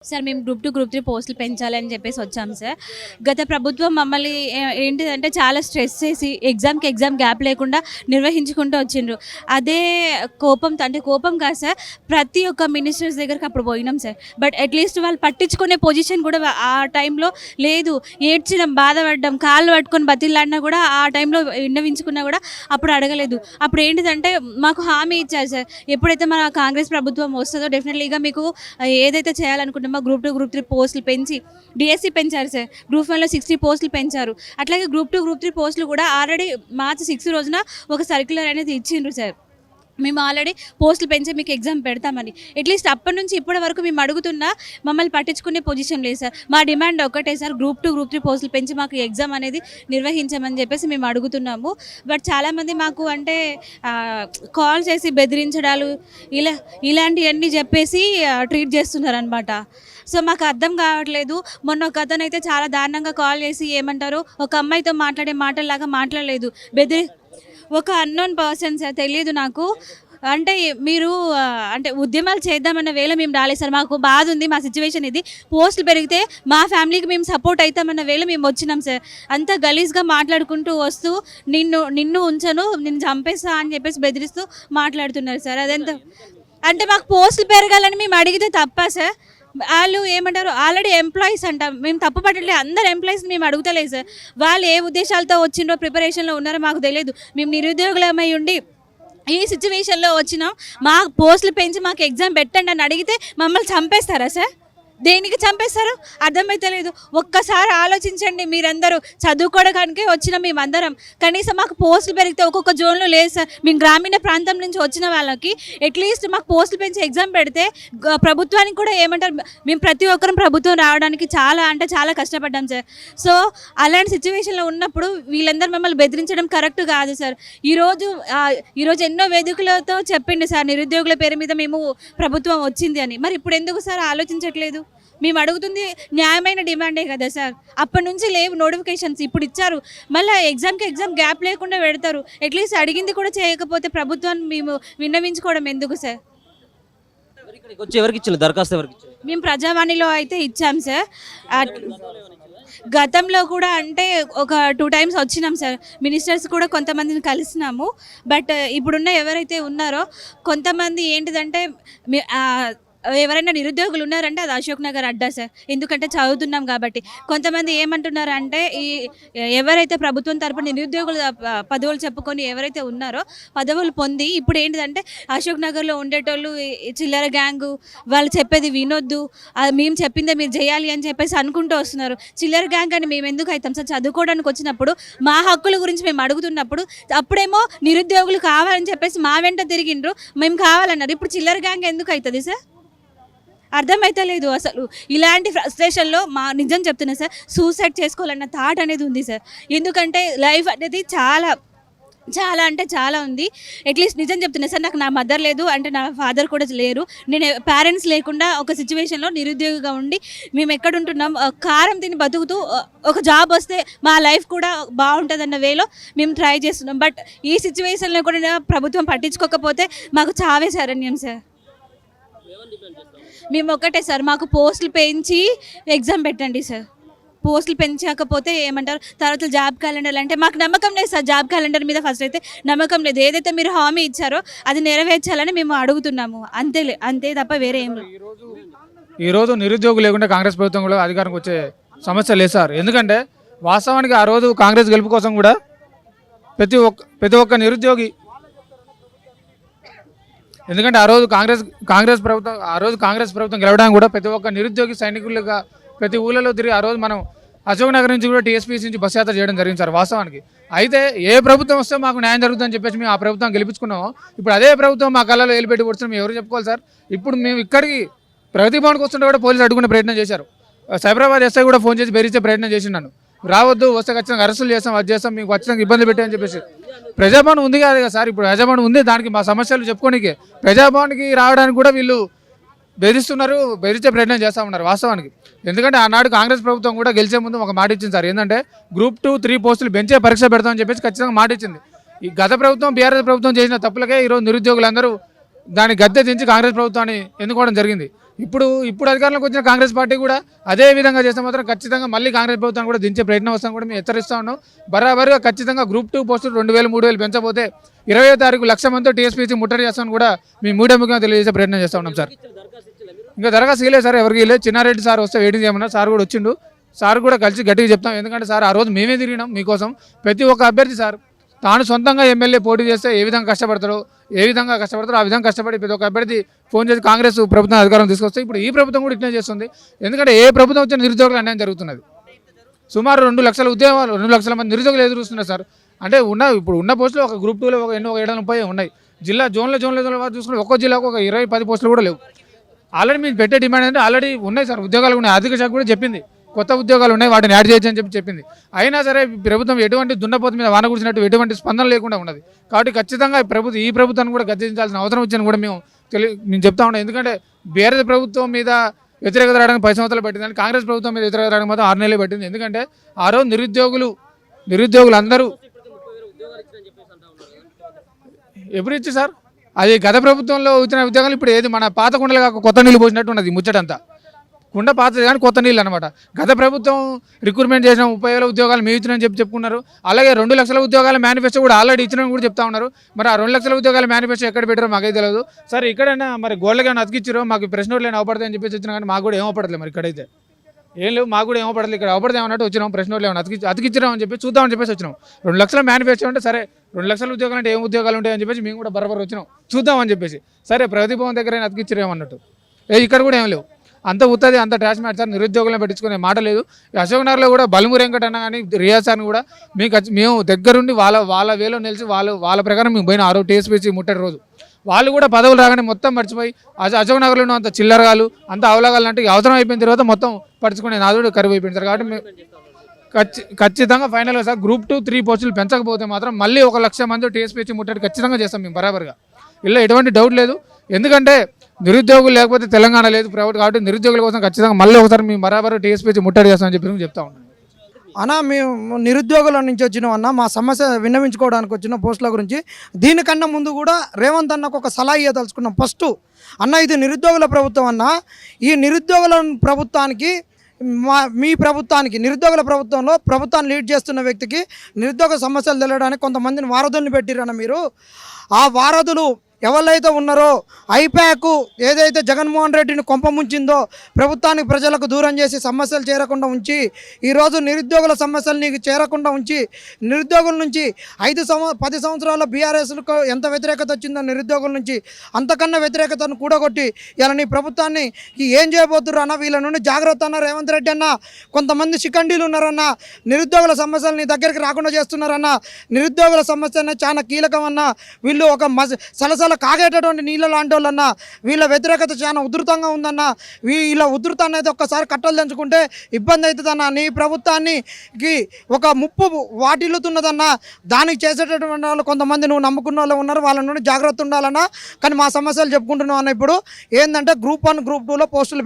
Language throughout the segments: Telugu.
సార్ మేము గ్రూప్ 2, గ్రూప్ 3 పోస్టులు పెంచాలని చెప్పేసి వచ్చాం సార్. గత ప్రభుత్వం మమ్మల్ని ఏంటిదంటే చాలా స్ట్రెస్ చేసి ఎగ్జామ్ గ్యాప్ లేకుండా నిర్వహించుకుంటూ వచ్చిండ్రు. అదే కోపంతో అంటే కోపం కాదు సార్, ప్రతి ఒక్క మినిస్టర్స్ దగ్గరికి అప్పుడు పోయినాం సార్. బట్ అట్లీస్ట్ వాళ్ళు పట్టించుకునే పొజిషన్ కూడా ఆ టైంలో లేదు. ఏడ్చడం, బాధపడ్డం, కాళ్ళు పట్టుకొని బతిలాడినా కూడా ఆ టైంలో విన్నవించుకున్నా కూడా అప్పుడు అడగలేదు. అప్పుడు ఏంటిదంటే మాకు హామీ ఇచ్చారు సార్, ఎప్పుడైతే మన కాంగ్రెస్ ప్రభుత్వం వస్తుందో డెఫినెట్లీగా మీకు ఏదైతే చేయాలనుకుంటున్నామో గ్రూప్ 2, గ్రూప్ 3 పోస్టులు పెంచి డిఎస్సి పెంచారు సార్. గ్రూప్ 1లో 60 పోస్టులు పెంచారు. అట్లాగే గ్రూప్ 2, గ్రూప్ 3 పోస్టులు కూడా ఆల్రెడీ మార్చి 6 రోజున ఒక సర్క్యులర్ అనేది ఇచ్చిండ్రు సార్. మేము ఆల్రెడీ పోస్టులు పెంచి మీకు ఎగ్జామ్ పెడతామని. అట్లీస్ట్ అప్పటి నుంచి ఇప్పటి వరకు మేము అడుగుతున్నా మమ్మల్ని పట్టించుకునే పొజిషన్ లేదు సార్. మా డిమాండ్ ఒకటే సార్, గ్రూప్ 2, గ్రూప్ 3 పోస్టులు పెంచి మాకు ఎగ్జామ్ అనేది నిర్వహించమని చెప్పేసి మేము అడుగుతున్నాము. బట్ చాలామంది మాకు అంటే కాల్ చేసి బెదిరించడాలు ఇలాంటివన్నీ చెప్పేసి ట్రీట్ చేస్తున్నారు అనమాట. సో మాకు అర్థం కావట్లేదు. మొన్న ఒక అతను అయితే చాలా దారుణంగా కాల్ చేసి ఏమంటారు, ఒక అమ్మాయితో మాట్లాడే మాటల్లాగా మాట్లాడలేదు, ఒక అన్నోన్ పర్సన్ సార్, తెలియదు నాకు. అంటే మీరు అంటే ఉద్యమాలు చేద్దామన్న వేళ మేము రాలేదు సార్. మాకు బాధ ఉంది, మా సిచ్యువేషన్ ఇది, పోస్టులు పెరిగితే మా ఫ్యామిలీకి మేము సపోర్ట్ అవుతామన్న వేళ మేము వచ్చినాం సార్. అంతా గలీజ్గా మాట్లాడుకుంటూ వస్తూ నిన్ను ఉంచను, నిన్ను చంపేస్తా అని చెప్పేసి బెదిరిస్తూ మాట్లాడుతున్నారు సార్. అదంతా అంటే మాకు పోస్టులు పెరగాలని మేము అడిగితే తప్ప సార్. వాళ్ళు ఏమంటారు, ఆల్రెడీ ఎంప్లాయీస్ అంట, మేము తప్పు పట్టట్లేదు, అందరు ఎంప్లాయీస్ మేము అడుగుతలేదు సార్. వాళ్ళు ఏ ఉద్దేశాలతో వచ్చిండ్రో, ప్రిపరేషన్లో ఉన్నారో మాకు తెలియదు. మేము నిరుద్యోగులమై ఉండి ఈ సిచ్యువేషన్లో వచ్చినాం. మా పోస్టులు పెంచి మాకు ఎగ్జామ్ పెట్టండి అని అడిగితే మమ్మల్ని చంపేస్తారా సార్? దేనికి చంపేస్తారు అర్థమైతలేదు. ఒక్కసారి ఆలోచించండి మీరందరూ. చదువుకోవడానికే వచ్చిన మేమందరం, కనీసం మాకు పోస్టులు పెరిగితే ఒక్కొక్క జోన్లో లేదు సార్. మేము గ్రామీణ ప్రాంతం నుంచి వచ్చిన వాళ్ళకి అట్లీస్ట్ మాకు పోస్టులు పెంచి ఎగ్జామ్ పెడితే ప్రభుత్వానికి కూడా ఏమంటారు, మేము ప్రతి ఒక్కరం ప్రభుత్వం రావడానికి చాలా అంటే చాలా కష్టపడ్డాం సార్. అలాంటి సిచ్యువేషన్లో ఉన్నప్పుడు వీళ్ళందరూ మమ్మల్ని బెదిరించడం కరెక్ట్ కాదు సార్. ఈరోజు ఎన్నో వేదికలతో చెప్పింది సార్, నిరుద్యోగుల పేరు మీద మేము ప్రభుత్వం వచ్చింది అని. మరి ఇప్పుడు ఎందుకు సార్ ఆలోచించట్లేదు? మేము అడుగుతుంది న్యాయమైన డిమాండే కదా సార్. అప్పటి నుంచి లేవు నోటిఫికేషన్స్, ఇప్పుడు ఇచ్చారు. మళ్ళీ ఎగ్జామ్ గ్యాప్ లేకుండా పెడతారు. అట్లీస్ట్ అడిగింది కూడా చేయకపోతే ప్రభుత్వాన్ని మేము విన్నవించుకోవడం ఎందుకు సార్? మేము ప్రజావాణిలో అయితే ఇచ్చాం సార్. గతంలో కూడా అంటే ఒక 2 టైమ్స్ వచ్చినాం సార్. మినిస్టర్స్ కూడా కొంతమందిని కలిసినాము. బట్ ఇప్పుడున్న ఎవరైతే ఉన్నారో కొంతమంది ఏంటిదంటే ఎవరైనా నిరుద్యోగులు ఉన్నారంటే అది అశోక్ నగర్ అడ్డా సార్. ఎందుకంటే చదువుతున్నాం కాబట్టి. కొంతమంది ఏమంటున్నారు అంటే ఎవరైతే ప్రభుత్వం తరపున నిరుద్యోగులు పదవులు చెప్పుకొని ఎవరైతే ఉన్నారో పదవులు పొంది ఇప్పుడు ఏంటిదంటే అశోక్ నగర్లో ఉండేటోళ్ళు చిల్లర గ్యాంగు, వాళ్ళు చెప్పేది వినొద్దు, మేము చెప్పిందే మీరు చేయాలి అని చెప్పేసి అనుకుంటూ వస్తున్నారు. చిల్లర గ్యాంగ్ అని మేము ఎందుకు అవుతాం సార్? చదువుకోవడానికి వచ్చినప్పుడు మా హక్కుల గురించి మేము అడుగుతున్నప్పుడు అప్పుడేమో నిరుద్యోగులు కావాలని చెప్పేసి మా వెంట తిరిగిండ్రు, మేము కావాలన్నారు. ఇప్పుడు చిల్లర గ్యాంగ్ ఎందుకు అవుతుంది సార్? అర్థమైతలేదు అసలు. ఇలాంటి ఫ్రస్ట్రేషన్లో నిజం చెప్తున్నా సార్, సూసైడ్ చేసుకోవాలన్న థాట్ అనేది ఉంది సార్. ఎందుకంటే లైఫ్ అనేది చాలా చాలా అంటే చాలా ఉంది. అట్లీస్ట్ నిజం చెప్తున్నా సార్, నాకు నా మదర్ లేదు, అంటే నా ఫాదర్ కూడా లేరు. నేను పేరెంట్స్ లేకుండా ఒక సిచ్యువేషన్లో నిరుద్యోగిగా ఉండి మేము ఎక్కడుంటున్నాం, కారం తిని బతుకుతూ ఒక జాబ్ వస్తే మా లైఫ్ కూడా బాగుంటుందన్న వేలో మేము ట్రై చేస్తున్నాం. బట్ ఈ సిచ్యువేషన్లో కూడా ప్రభుత్వం పట్టించుకోకపోతే మాకు చావే శరణ్యం సార్. మేము ఒకటే సార్, మాకు పోస్టులు పెంచి ఎగ్జామ్ పెట్టండి సార్. పోస్టులు పెంచకపోతే ఏమంటారు, తర్వాత జాబ్ క్యాలెండర్ అంటే మాకు నమ్మకం లేదు సార్. జాబ్ క్యాలెండర్ మీద ఫస్ట్ అయితే నమ్మకం లేదు. ఏదైతే మీరు హామీ ఇచ్చారో అది నెరవేర్చాలని మేము అడుగుతున్నాము, అంతే తప్ప వేరే ఏం లేదు. ఈరోజు నిరుద్యోగులు లేకుండా కాంగ్రెస్ ప్రభుత్వం కూడా అధికారంకి వచ్చే సమస్య లేదు సార్. ఎందుకంటే వాస్తవానికి ఆ రోజు కాంగ్రెస్ గెలుపు కోసం కూడా ప్రతి ఒక్క నిరుద్యోగి, ఎందుకంటే ఆ రోజు కాంగ్రెస్ ప్రభుత్వం గెలవడానికి కూడా ప్రతి ఒక్క నిరుద్యోగి సైనికులుగా ప్రతి ఊళ్ళలో తిరిగి ఆ రోజు మనం అశోక్ నగర్ నుంచి కూడా టీఎస్పీసీ నుంచి బస్ యాత్ర చేయడం జరిగింది సార్ వాస్తవానికి. అయితే ఏ ప్రభుత్వం వస్తే మాకు న్యాయం జరుగుతుందని చెప్పేసి మేము ఆ ప్రభుత్వం గెలిపించుకున్నామో, ఇప్పుడు అదే ప్రభుత్వం మా కళ్ళలో ఏలిపెట్టి కూర్చొని మేము ఎవరు చెప్పుకోవాలి సార్? ఇప్పుడు మేము ఇక్కడికి ప్రగతి భవన్కి వస్తుంటే కూడా పోలీసులు అడ్డుకునే ప్రయత్నం చేశారు. సైబరాబాద్ ఎస్ఐ కూడా ఫోన్ చేసి బెదిరించే ప్రయత్నం చేసినాను. రావద్దు, వస్తే ఖచ్చితంగా అరెస్టులు చేస్తాం, అది చేస్తాం, మీకు ఖచ్చితంగా ఇబ్బంది పెట్టామని చెప్పేసి. ప్రజాభవన్ ఉంది కాదు కదా సార్, ఇప్పుడు ప్రజాభవన్ ఉంది, దానికి మా సమస్యలు చెప్పుకోనికే ప్రజాభవన్కి రావడానికి కూడా వీళ్ళు బెదిరించే ప్రయత్నం చేస్తూ ఉన్నారు వాస్తవానికి. ఎందుకంటే ఆనాడు కాంగ్రెస్ ప్రభుత్వం కూడా గెలిచే ముందు ఒక మాట ఇచ్చింది సార్, ఏంటంటే గ్రూప్ 2, 3 పోస్టులు బెంచే పరీక్ష పెడతామని చెప్పేసి ఖచ్చితంగా మాట ఇచ్చింది. ఈ గత ప్రభుత్వం బీఆర్ఎస్ ప్రభుత్వం చేసిన తప్పులకే ఈరోజు నిరుద్యోగులందరూ దాని గద్దె దించి కాంగ్రెస్ ప్రభుత్వాన్ని ఎన్నుకోవడం జరిగింది. ఇప్పుడు అధికారంలోకి వచ్చిన కాంగ్రెస్ పార్టీ కూడా అదే విధంగా చేస్తే మాత్రం ఖచ్చితంగా మళ్ళీ కాంగ్రెస్ ప్రభుత్వం కూడా దించే ప్రయత్నం వస్తాం కూడా మేము హెచ్చరిస్తూ ఉన్నాం. బరాబరుగా ఖచ్చితంగా గ్రూప్ 2 పోస్టులు 2000 3000 పెంచబోతే 20వ తారీఖు 1,00,000 మందితో టీఎస్పీసీ ముట్టడి చేస్తామని కూడా మీ మూఢముఖంగా తెలియజేసే ప్రయత్నం చేస్తూ ఉన్నాం సార్. ఇంకా దరఖాస్తు ఇవ్వలేదు సార్, ఎవరికి ఇవ్వలేదు. చిన్నారెడ్డి సార్ వస్తే వెయిటింగ్ చేయమన్నా, సార్ కూడా వచ్చిండు. సార్ కూడా కలిసి గట్టిగా చెప్తాం. ఎందుకంటే సార్ ఆ రోజు మేమే తిరిగినాం మీకోసం. ప్రతి ఒక్క అభ్యర్థి సార్ తాను సొంతంగా ఎమ్మెల్యే పోటీ చేస్తే ఏ విధంగా కష్టపడతారో ఆ విధంగా కష్టపడి ప్రతి ఒక్క అభ్యర్థి ఫోన్ చేసి కాంగ్రెస్ ప్రభుత్వం అధికారం తీసుకొస్తే ఇప్పుడు ఈ ప్రభుత్వం కూడా ఇట్లా చేస్తుంది. ఎందుకంటే ఏ ప్రభుత్వం వచ్చిన నిరుద్యోగులు అన్యాయం జరుగుతున్నది. సుమారు 2 లక్షల ఉద్యోగాలు 2 లక్షల మంది నిరుద్యోగులు ఎదురుస్తున్నారు సార్. అంటే ఇప్పుడు ఉన్న పోస్టులు ఒక గ్రూప్ 2లో ఒక 730 ఉన్నాయి. జిల్లా జోన్ల చూసుకుంటే ఒక్కో జిల్లాకు ఒక 20-10 పోస్టులు కూడా లేవు. ఆల్రెడీ మేము పెట్టే డిమాండ్ అంటే ఆల్రెడీ ఉన్నాయి సార్, ఉద్యోగాలు ఉన్నాయి. ఆర్థిక శాఖ కూడా చెప్పింది కొత్త ఉద్యోగాలు ఉన్నాయి, వాటిని యాడ్ చేయొచ్చు అని చెప్పింది. అయినా సరే ప్రభుత్వం ఎటువంటి దున్నపోతు మీద వాన కూర్చున్నట్టు ఎటువంటి స్పందన లేకుండా ఉన్నది. కాబట్టి ఖచ్చితంగా ఈ ప్రభుత్వాన్ని కూడా గద్దించాల్సిన అవసరం వచ్చిందని కూడా మేము చెప్తా ఉన్నాం. ఎందుకంటే బీఆర్ఎస్ ప్రభుత్వం మీద వ్యతిరేకత రావడానికి 10 సంవత్సరాలు పట్టిందని, కాంగ్రెస్ ప్రభుత్వం మీద వ్యతిరేకత రావడానికి మాత్రం 6 నెలలే పట్టింది. ఎందుకంటే ఆ రోజు నిరుద్యోగులు అందరూ ఎప్పుడు ఇచ్చి సార్, అది గత ప్రభుత్వంలో వచ్చిన ఉద్యోగాలు ఇప్పుడు ఏది మన పాత కుండలు కాక కొత్త నీళ్ళు పోసినట్టు ఉన్నది ముచ్చటంతా. కుండ పాతది కానీ కొత్త నీళ్ళు అనమాట. గత ప్రభుత్వం రిక్రూట్మెంట్ చేసిన 30,000 ఉద్యోగాలు మేము ఇచ్చినని చెప్పుకున్నారు. అలాగే 2 లక్షల ఉద్యోగాల మేనిఫెస్టో కూడా ఆల్రెడీ ఇచ్చినని కూడా చెప్తా ఉన్నారు. మరి ఆ 2 లక్షల ఉద్యోగాల మేనిఫెస్టో ఎక్కడ పెట్టారో మాకైతే తెలియదు. సరే ఇక్కడైనా మరి గోల్డ్గా అతికిచ్చారో మాకు ప్రశ్న ఓట్లు అవపడతాయి అని చెప్పేసి వచ్చినా కానీ మాకు కూడా ఏం అవపడలేదు. మరి ఇక్కడైతే ఏం లేవు, మాకు కూడా ఏమో పడలేదు. ఇక్కడ అవపడతాం అన్నట్టు వచ్చినాం. ప్రశ్న ఓట్లు ఏమన్నా అతికిచ్చినాం అని చెప్పి చూద్దామని చెప్పేసి వచ్చినాం. 2 లక్షల మేనిఫెస్టో అంటే సరే 2 లక్షల ఉద్యోగాలు అంటే ఏం ఉద్యోగాలు ఉంటాయని చెప్పేసి మేము కూడా బరబర వచ్చినాం చూద్దామని చెప్పేసి. సరే ప్రతిభవన్ దగ్గర అతికిచ్చిరేమన్నట్టు ఇక్కడ కూడా ఏం లేవు. అంత ఉత్తది, అంత ట్రాష్ మ్యాచ్ సార్. నిరుద్యోగులను పెట్టించుకునే మాట లేదు. అశోక్ నగర్లో కూడా బలుమురు వెంకట అన్న కానీ రియాజ్ సార్ని కూడా మేము దగ్గరుండి వాళ్ళ వేలో నిలిచి వాళ్ళ ప్రకారం మేము పోయిన 6 టీఎస్పీసీ ముట్టడి రోజు వాళ్ళు కూడా పదవులు రాగానే మొత్తం మర్చిపోయి అశోక్ నగర్లో ఉన్న అంత చిల్లరగాలు అంత అవలగాలు అంటే అవసరం అయిపోయిన తర్వాత మొత్తం పడుచుకునే నాదుడు కరువు అయిపోయింది సార్. కాబట్టి మేము ఖచ్చితంగా ఫైనల్గా సార్ గ్రూప్ 2, 3 పోస్టులు పెంచకపోతే మాత్రం మళ్ళీ 1,00,000 మంది టీఎస్పీసీ ముట్టడి ఖచ్చితంగా చేస్తాం మేము బరాబర్గా. ఇలా ఎటువంటి డౌట్ లేదు. ఎందుకంటే నిరుద్యోగులు లేకపోతే తెలంగాణ లేదు ప్రైవేట్. కాబట్టి నిరుద్యోగుల కోసం ఖచ్చితంగా మళ్ళీ ఒకసారి మేము బరాబర్ టీఎస్పీసీ ముట్టడి చేస్తామని చెప్పి చెప్తా ఉన్నాం. అన్న మేము నిరుద్యోగుల నుంచి వచ్చినాం అన్న, మా సమస్య విన్నవించుకోవడానికి వచ్చిన పోస్టుల గురించి. దీనికన్నా ముందు కూడా రేవంత్ అన్నకు ఒక సలహా ఇవ్వదలుచుకున్నాం. ఫస్ట్ అన్న, ఇది నిరుద్యోగుల ప్రభుత్వం అన్న, ఈ నిరుద్యోగుల ప్రభుత్వానికి మీ ప్రభుత్వానికి నిరుద్యోగుల ప్రభుత్వంలో ప్రభుత్వాన్ని లీడ్ చేస్తున్న వ్యక్తికి నిరుద్యోగ సమస్యలు తెలియడానికి కొంతమందిని వారధుల్ని పెట్టిరన్న మీరు. ఆ వారధులు ఎవరైతే ఉన్నారో ఐప్యాక్ ఏదైతే జగన్మోహన్ రెడ్డిని కొంపముంచిందో ప్రభుత్వానికి ప్రజలకు దూరం చేసి సమస్యలు చేరకుండా ఉంచి ఈరోజు నిరుద్యోగుల సమస్యలు నీకు చేరకుండా ఉంచి నిరుద్యోగుల నుంచి 10 సంవత్సరాల బీఆర్ఎస్లకు ఎంత వ్యతిరేకత వచ్చిందో నిరుద్యోగుల నుంచి అంతకన్నా వ్యతిరేకతను కూడగొట్టి ఇలా నీ ప్రభుత్వాన్ని ఏం చేయబోతున్నారు అన్న, వీళ్ళ నుండి జాగ్రత్త అన్న రేవంత్ రెడ్డి అన్న. కొంతమంది శిఖండీలు ఉన్నారన్న, నిరుద్యోగుల సమస్యలు నీ దగ్గరికి రాకుండా చేస్తున్నారన్న. నిరుద్యోగుల సమస్య అనేది చాలా కీలకం అన్న. వీళ్ళు ఒక సలసల కాగేటటువంటి నీళ్ళ లాంటి వాళ్ళన్నా, వీళ్ళ వ్యతిరేకత చాలా ఉధృతంగా ఉందన్న. వీళ్ళ ఉధృతాన్ని అయితే ఒక్కసారి కట్టలు తెంచుకుంటే ఇబ్బంది అవుతుందన్న. నీ ప్రభుత్వానికి ఒక ముప్పు వాటిల్లుతున్నదన్న. దానికి చేసేటటువంటి వాళ్ళు కొంతమంది నువ్వు నమ్ముకున్న వాళ్ళు ఉన్నారు, వాళ్ళ నుండి జాగ్రత్త ఉండాలన్నా. కానీ మా సమస్యలు చెప్పుకుంటున్నావు అన్న. ఇప్పుడు ఏంటంటే గ్రూప్ 1, గ్రూప్ 2లో పోస్టులు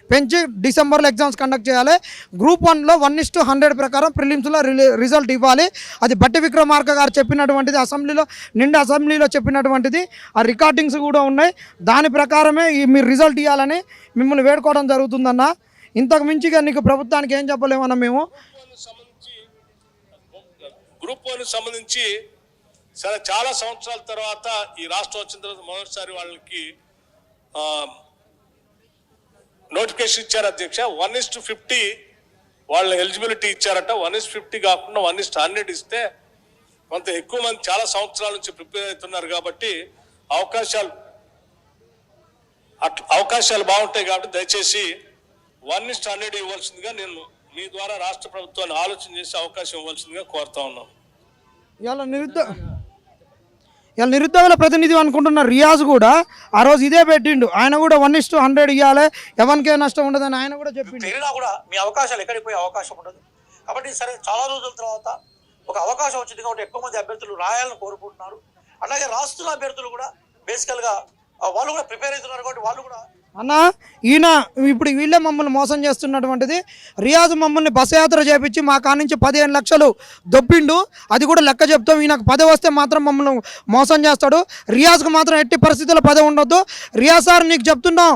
పెంచి డిసెంబర్లో ఎగ్జామ్స్ కండక్ట్ చేయాలి. గ్రూప్ 1లో 1:100 ప్రకారం ప్రిలిమ్స్లో రిజల్ట్ ఇవ్వాలి. అది బట్టి విక్రమార్క గారు చెప్పినటువంటిది, అసెంబ్లీలో చెప్పినటువంటిది. ఆ రికార్డింగ్స్ కూడా ఉన్నాయి. దాని ప్రకారమే మీరు రిజల్ట్ ఇవ్వాలని మిమ్మల్ని వేడుకోవడం జరుగుతుందన్న. ఇంతకు మించిగా నీకు ప్రభుత్వానికి ఏం చెప్పలేమన్నా మేము. గ్రూప్ 1 సంబంధించి చాలా సంవత్సరాల తర్వాత ఈ రాష్ట్రం వచ్చిన తర్వాత మొదటిసారి వాళ్ళకి నోటిఫికేషన్ ఇచ్చారు అధ్యక్ష. 1:50 వాళ్ళ ఎలిజిబిలిటీ ఇచ్చారట. 1:50 కాకుండా 1:100 ఇస్తే కొంత ఎక్కువ మంది చాలా సంవత్సరాల నుంచి ప్రిపేర్ అవుతున్నారు కాబట్టి అవకాశాలు బాగుంటాయి. కాబట్టి దయచేసి 1:100 ఇవ్వాల్సిందిగా నేను మీ ద్వారా రాష్ట్ర ప్రభుత్వాన్ని ఆలోచన చేసి అవకాశం ఇవ్వాల్సిందిగా కోరుతా ఉన్నాం. ఇలా నిరుద్యోగుల ప్రతినిధి అనుకుంటున్న రియాజ్ కూడా ఆ రోజు ఇదే పెట్టిండు. ఆయన కూడా 1:100 ఇవ్వాలి, ఎవరికే నష్టం ఉండదని ఆయన కూడా చెప్పిండు. పెరిగినా కూడా మీ అవకాశాలు ఎక్కడికి పోయే అవకాశం ఉండదు. కాబట్టి సరే చాలా రోజుల తర్వాత ఒక అవకాశం వచ్చింది కాబట్టి ఎక్కువ మంది అభ్యర్థులు రాయాలని కోరుకుంటున్నారు. అలాగే రాస్తున్న అభ్యర్థులు కూడా బేసికల్గా వాళ్ళు కూడా ప్రిపేర్ అవుతున్నారు కాబట్టి వాళ్ళు కూడా అన్న ఈయన ఇప్పుడు వీళ్ళే మమ్మల్ని మోసం చేస్తున్నటువంటిది. రియాజ్ మమ్మల్ని బస్సు యాత్ర చేపించి మా కానించి 15 లక్షలు దొబ్బిండు. అది కూడా లెక్క చెప్తాం. ఈయనకు 10 వస్తే మాత్రం మమ్మల్ని మోసం చేస్తాడు. రియాజ్కు మాత్రం ఎట్టి పరిస్థితుల్లో 10 ఉండొద్దు. రియాజ్ సార్ నీకు చెప్తున్నాం,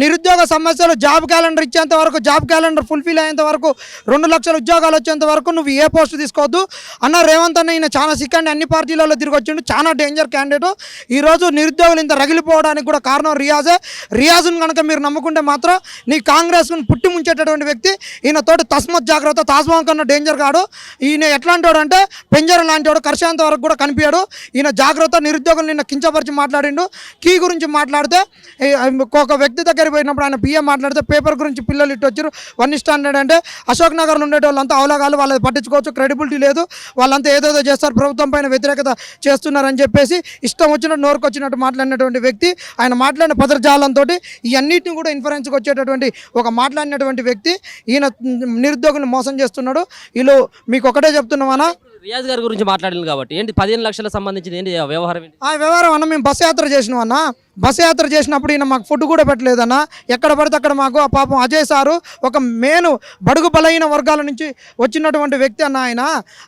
నిరుద్యోగ సమస్యలు జాబ్ క్యాలెండర్ ఇచ్చేంత వరకు, జాబ్ క్యాలెండర్ ఫుల్ఫిల్ అయ్యేంత వరకు, 2 లక్షల ఉద్యోగాలు వచ్చేంత వరకు నువ్వు ఏ పోస్ట్ తీసుకోవద్దు అన్న. రేవంత్ అన్న ఈయన చాలా సిక్కండి, అన్ని పార్టీలలో తిరిగి వచ్చిండు, చాలా డేంజర్ క్యాండిడేట్. ఈరోజు నిరుద్యోగులు ఇంత రగిలిపోవడానికి కూడా కారణం రియాజే. రియాజ్ను కనుక మీరు నమ్ముకుంటే మాత్రం నీ కాంగ్రెస్ను పుట్టి ముంచేటటువంటి వ్యక్తి ఈయన తోటి తస్మత్ జాగ్రత్త. తాజ్మహల్ కన్నా డేంజర్ కాడు ఈయన. ఎట్లాంటి వాడు అంటే పెంజర లాంటి వాడు, కర్షాంత వరకు కూడా కనిపించాడు ఈయన. జాగ్రత్త. నిరుద్యోగులు నిన్న కించపరిచి మాట్లాడిండు. కీ గురించి మాట్లాడితే ఒక వ్యక్తి దగ్గర పోయినప్పుడు ఆయన పిఏ మాట్లాడితే పేపర్ గురించి పిల్లలు ఇటు వచ్చారు 1 స్టాండర్డ్ అంటే అశోక్ నగర్లో ఉండే వాళ్ళంతా అవలగాలు, వాళ్ళది పట్టించుకోవచ్చు, క్రెడిబిలిటీ లేదు, వాళ్ళంతా ఏదేదో చేస్తారు, ప్రభుత్వం పైన వ్యతిరేకత చేస్తున్నారని చెప్పేసి ఇష్టం వచ్చినట్టు నోరుకు వచ్చినట్టు మాట్లాడినటువంటి వ్యక్తి. ఆయన మాట్లాడిన పదజాలంతో ఇవన్నిటిని కూడా ఇన్ఫరెన్స్కి వచ్చేటటువంటి ఒక మాట్లాడినటువంటి వ్యక్తి ఈయన. నిరుద్యోగులను మోసం చేస్తున్నాడు. వీళ్ళు మీకు ఒకటే చెప్తున్నామన్నా, రియాజ్ గారి గురించి మాట్లాడింది కాబట్టి ఏంటి 15 లక్షలకు సంబంధించిన ఏంటి వ్యవహారం ఏంటి? ఆ వ్యవహారం అన్న, మేము బస్సు యాత్ర చేసినాం అన్న. బస్సు యాత్ర చేసినప్పుడు ఈయన మాకు ఫుడ్ కూడా పెట్టలేదన్న. ఎక్కడ పడితే అక్కడ మాకు ఆ పాపం అజయ్ సారు ఒక మేను బడుగు బలహీన వర్గాల నుంచి వచ్చినటువంటి వ్యక్తి అన్న.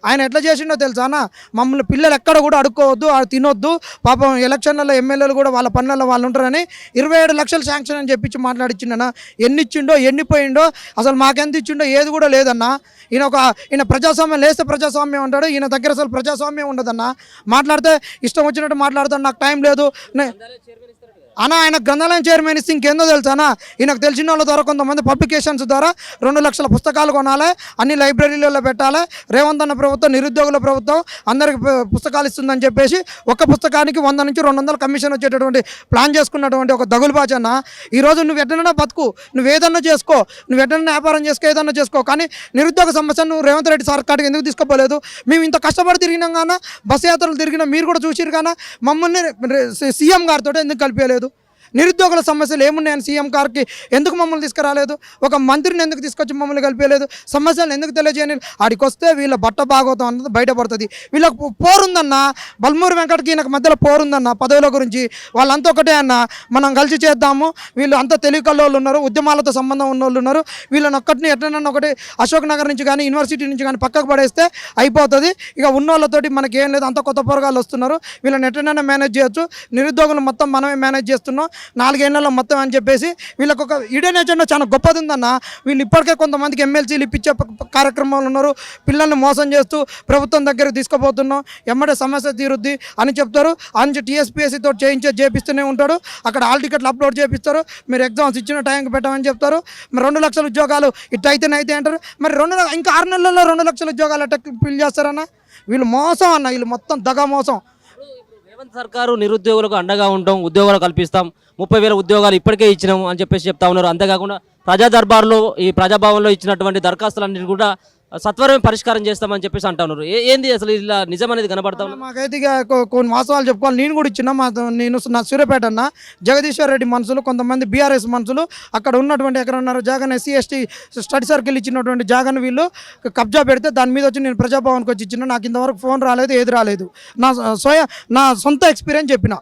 ఆయన ఎట్లా చేసిండో తెలుసా అన్న, మమ్మల్ని పిల్లలు ఎక్కడ కూడా అడుక్కోవద్దు, తినొద్దు, పాపం ఎలక్షన్లలో ఎమ్మెల్యేలు కూడా వాళ్ళ పనులలో వాళ్ళు ఉంటారని 27 లక్షలు శాంక్షన్ అని చెప్పించి మాట్లాడిచ్చిండన్న. ఎన్ని ఇచ్చిండో, ఎన్ని పోయిండో, అసలు మాకెంత ఇచ్చిండో ఏది కూడా లేదన్న. ఈయన ప్రజాస్వామ్యం లేస్తే ప్రజాస్వామ్యం ఉంటాడు. ఈయన దగ్గర అసలు ప్రజాస్వామ్యం ఉండదన్న. మాట్లాడితే ఇష్టం వచ్చినట్టు మాట్లాడతాడు. నాకు టైం లేదు అన్న. ఆయన గ్రంథాలయం చైర్మన్ ఇస్తే ఇంకేందో తెలుసా అన్న, ఈయనకు తెలిసిన వాళ్ళ ద్వారా కొంతమంది పబ్లికేషన్స్ ద్వారా 2 లక్షల పుస్తకాలు కొనాలి, అన్ని లైబ్రరీలలో పెట్టాలి. రేవంత్ అన్న ప్రభుత్వం, నిరుద్యోగుల ప్రభుత్వం అందరికి పుస్తకాలు ఇస్తుందని చెప్పేసి ఒక్క పుస్తకానికి 100 నుంచి 200 కమిషన్ వచ్చేటటువంటి ప్లాన్ చేసుకున్నటువంటి ఒక దగులుబాజీ అన్న. ఈరోజు నువ్వు ఎట్టనైనా బతుకు, నువ్వు ఏదన్నా చేసుకో, నువ్వు ఎట్టనైనా వ్యాపారం చేసుకో, ఏదన్నా చేసుకో, కానీ నిరుద్యోగ సమస్యను రేవంత్ రెడ్డి సార్ కాడికి ఎందుకు తీసుకోపోలేదు? మేము ఇంత కష్టపడి తిరిగినాం కానా, బస్సు యాత్రలు తిరిగినా, మీరు కూడా చూసిరు కానా, మమ్మల్ని సీఎం గారితో ఎందుకు కలిపేయలేదు? నిరుద్యోగుల సమస్యలు ఏమున్నాయని సీఎం గారికి ఎందుకు మమ్మల్ని తీసుకురాలేదు? ఒక మంత్రిని ఎందుకు తీసుకొచ్చి మమ్మల్ని కలిపేయలేదు? సమస్యలను ఎందుకు తెలియజేయని? ఆడికి వస్తే వీళ్ళ బట్ట భాగవతం అన్నది బయటపడుతుంది. వీళ్ళకు పోరుందన్న, బల్మూరి వెంకటకి ఈయనకు మధ్యలో పోరుందన్న పదవుల గురించి. వాళ్ళంతా ఒకటే అన్న, మనం కలిసి చేద్దాము, వీళ్ళు అంతా తెలివికల్లో ఉన్నారు, ఉద్యమాలతో సంబంధం ఉన్న వాళ్ళు ఉన్నారు, వీళ్ళని ఒక్కటిని ఎట్లనన్నా ఒకటి అశోక్ నగర్ నుంచి కానీ యూనివర్సిటీ నుంచి కానీ పక్కకు పడేస్తే అయిపోతుంది. ఇక ఉన్న వాళ్ళతోటి మనకి ఏం లేదు, అంత కొత్త పోరగాళ్ళు వస్తున్నారు, వీళ్ళని ఎట్లనైనా మేనేజ్ చేయొచ్చు, నిరుద్యోగులు మొత్తం మనమే మేనేజ్ చేస్తున్నాం 4 ఏళ్లలో మొత్తం అని చెప్పేసి వీళ్ళకి ఒక ఇడెన్ ఎజెండా చాలా గొప్పది ఉందన్న. వీళ్ళు ఇప్పటికే కొంతమందికి ఎమ్మెల్సీలు ఇప్పించే కార్యక్రమాలు ఉన్నారు, పిల్లల్ని మోసం చేస్తూ ప్రభుత్వం దగ్గర తీసుకుపోతున్నాం, ఎమ్మడే సమస్య తీరుద్ది అని చెప్తారు. అని టీఎస్పీఎస్సీతో చేపిస్తూనే ఉంటాడు. అక్కడ హాల్ టికెట్లు అప్లోడ్ చేపిస్తారు, మీరు ఎగ్జామ్స్ ఇచ్చిన టైంకి పెట్టమని చెప్తారు. మరి 2 లక్షల ఉద్యోగాలు ఇట్లా అయితేనే అంటారు. మరి ఇంకా 6 నెలల్లో 2 లక్షల ఉద్యోగాలు ఎట్లా ఫిల్ చేస్తారన్న? వీళ్ళు మోసం అన్న, వీళ్ళు మొత్తం దగా మోసం. రేవంత్ సర్కారు నిరుద్యోగులకు అండగా ఉంటాం, ఉద్యోగాలు కల్పిస్తాం, 30,000 ఉద్యోగాలు ఇప్పటికే ఇచ్చినాము అని చెప్పేసి చెప్తా ఉన్నారు. అంతేకాకుండా ప్రజా దర్బార్లో, ఈ ప్రజాభవన్లో ఇచ్చినటువంటి దరఖాస్తులన్నిటి కూడా సత్వరమే పరిష్కారం చేస్తామని చెప్పేసి అంటా ఉన్నారు. ఏంది అసలు ఇలా నిజం అనేది కనబడతా ఉన్నా? మాకైతే ఇక కొన్ని వాస్తవాలు చెప్పుకోవాలి. నేను కూడా ఇచ్చిన నా సూర్యాపేట అన్న జగదీశ్వర్ రెడ్డి మనుషులు, కొంతమంది బీఆర్ఎస్ మనుషులు అక్కడ ఉన్నటువంటి ఎక్కడున్నారు జాగాను ఎస్సీ ఎస్టీ స్టడీ సర్కిల్ ఇచ్చినటువంటి జాగాను వీళ్ళు కబ్జా పెడితే దాని మీద వచ్చి నేను ప్రజాభవన్కి వచ్చి ఇచ్చిన. నాకు ఇంతవరకు ఫోన్ రాలేదు, ఏది రాలేదు. నా సొంత ఎక్స్పీరియన్స్ చెప్పిన.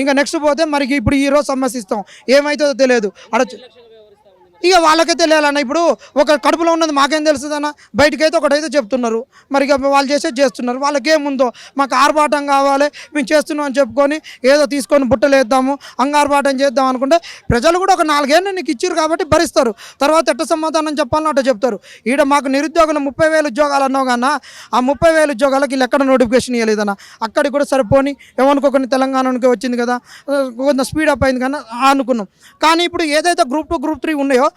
ఇంకా నెక్స్ట్ పోతే మరి ఇప్పుడు ఈరోజు సమస్య ఇస్తాం, ఏమవుతుందో తెలియదు. ఇక వాళ్ళకే తెలియాలన్న. ఇప్పుడు ఒక కడుపులో ఉన్నది మాకేం తెలుస్తుందన్న? బయటకైతే ఒకటైతే చెప్తున్నారు, మరి ఇక వాళ్ళు చేస్తున్నారు. వాళ్ళకేముందో మాకు ఆర్భాటం కావాలి, మేము చేస్తున్నాం అని చెప్పుకొని ఏదో తీసుకొని బుట్టలేద్దాము, అంగార్భాటం చేద్దాం అనుకుంటే ప్రజలు కూడా ఒక 4 ఏళ్ళు నీకు ఇచ్చారు కాబట్టి భరిస్తారు. తర్వాత ఎట్ట సమాధానం చెప్పాలని అట్ట చెప్తారు. ఈడ మాకు నిరుద్యోగులు 30,000 ఉద్యోగాలు అన్నావు కన్నా, ఆ 30,000 ఉద్యోగాలకు వీళ్ళు ఎక్కడ నోటిఫికేషన్ ఇవ్వలేదన్న. అక్కడికి కూడా సరిపోని ఏమనుకోకుండా తెలంగాణకి వచ్చింది కదా, కొంత స్పీడప్ అయింది కానీ అనుకున్నాం. కానీ ఇప్పుడు ఏదైతే గ్రూప్ 2 గ్రూప్ 3 ఉన్నాయో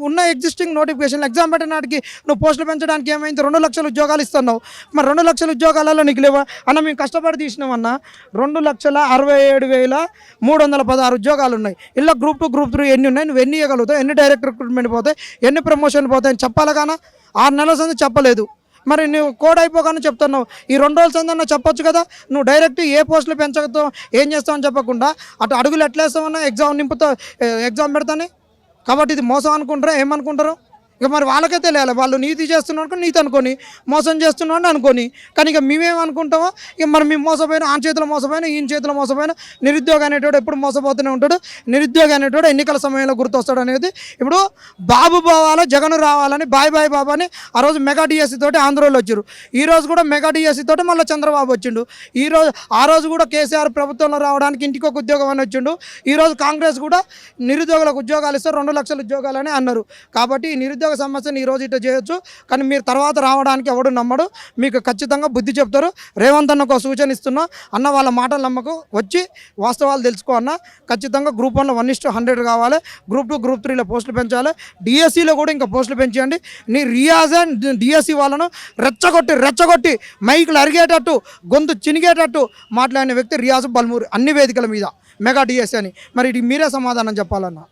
ఉన్న ఎగ్జిస్టింగ్ నోటిఫికేషన్ ఎగ్జామ్ పెట్టడానికి నువ్వు పోస్టులు పెంచడానికి ఏమైంది? 2 లక్షల ఉద్యోగాలు ఇస్తున్నావు. మరి 2 లక్షల ఉద్యోగాలలో నీకు లేవా అన్న? మేము కష్టపడి తీసినామన్నా. 2,67,316 ఉద్యోగాలు ఉన్నాయి. ఇలా గ్రూప్ 2 గ్రూప్ 3 ఎన్ని ఉన్నాయి? నువ్వు ఎన్ని ఇవ్వగలుగుతావు? ఎన్ని డైరెక్ట్ రిక్రూట్మెంట్ పోతాయి? ఎన్ని ప్రమోషన్ పోతాయి అని చెప్పాలి కానీ 6 నెలల సంది చెప్పలేదు. మరి నువ్వు కోడ్ అయిపోగానే చెప్తున్నావు. ఈ 2 రోజుల సందన్నా చెప్పొచ్చు కదా. నువ్వు డైరెక్ట్ ఏ పోస్టులు పెంచగతావు, ఏం చేస్తావు అని చెప్పకుండా అటు అడుగులు ఎట్లా వేస్తామన్నా? ఎగ్జామ్ నింపుతావు, ఎగ్జామ్ పెడతానే. కాబట్టి ఇది మోసం అనుకుంటారా? ఏమనుకుంటారు? ఇక మరి వాళ్ళకే తెలియాలి, వాళ్ళు నీతి చేస్తున్నాడు నీతి అనుకొని మోసం చేస్తున్నాడు అనుకొని. కానీ ఇక మేమేమనుకుంటామో ఇక మరి మేము మోసపోయిన ఆ చేతిలో మోసపోయిన ఈయన చేతిలో మోసపోయిన. నిరుద్యోగ అనేటోడు ఎప్పుడు మోసపోతూనే ఉంటాడు. నిరుద్యోగ అనేటోడు ఎన్నికల సమయంలో గుర్తొస్తాడు అనేది. ఇప్పుడు బాబు పోవాలా జగన్ రావాలని బాయ్ బాయ్ బాబా అని ఆ రోజు మెగా డిఎస్సి తోటి ఆంధ్రలో వచ్చారు. ఈ రోజు కూడా మెగా డిఎస్సి తోటి మళ్ళీ చంద్రబాబు వచ్చిండు. ఆ రోజు కూడా కేసీఆర్ ప్రభుత్వంలో రావడానికి ఇంటికి ఒక ఉద్యోగం అని వచ్చిండు. ఈరోజు కాంగ్రెస్ కూడా నిరుద్యోగులకు ఉద్యోగాలు ఇస్తే 2 లక్షల ఉద్యోగాలని అన్నారు. కాబట్టి ఈ నిరుద్యోగ సమస్యను ఈరోజు ఇట్లా చేయొచ్చు, కానీ మీరు తర్వాత రావడానికి ఎవడు నమ్మడు. మీకు ఖచ్చితంగా బుద్ధి చెప్తారు. రేవంత్ అన్నకు ఒక సూచన ఇస్తున్నా అన్న, వాళ్ళ మాటలు నమ్మకు, వచ్చి వాస్తవాలు తెలుసుకో అన్న. ఖచ్చితంగా గ్రూప్ 1లో 1:100 కావాలి. గ్రూప్ 2 గ్రూప్ 3లో పోస్టులు పెంచాలి. డిఎస్సిలో కూడా ఇంకా పోస్టులు పెంచేయండి. నీ రియాజ్ అండ్ డిఎస్సి వాళ్ళను రెచ్చగొట్టి మైకులు అరిగేటట్టు గొంతు చినిగేటట్టు మాట్లాడిన వ్యక్తి రియాజ్ బల్మూరి అన్ని వేదికల మీద మెగా డిఎస్సి అని. మరి ఇది మీరే సమాధానం చెప్పాలన్నా.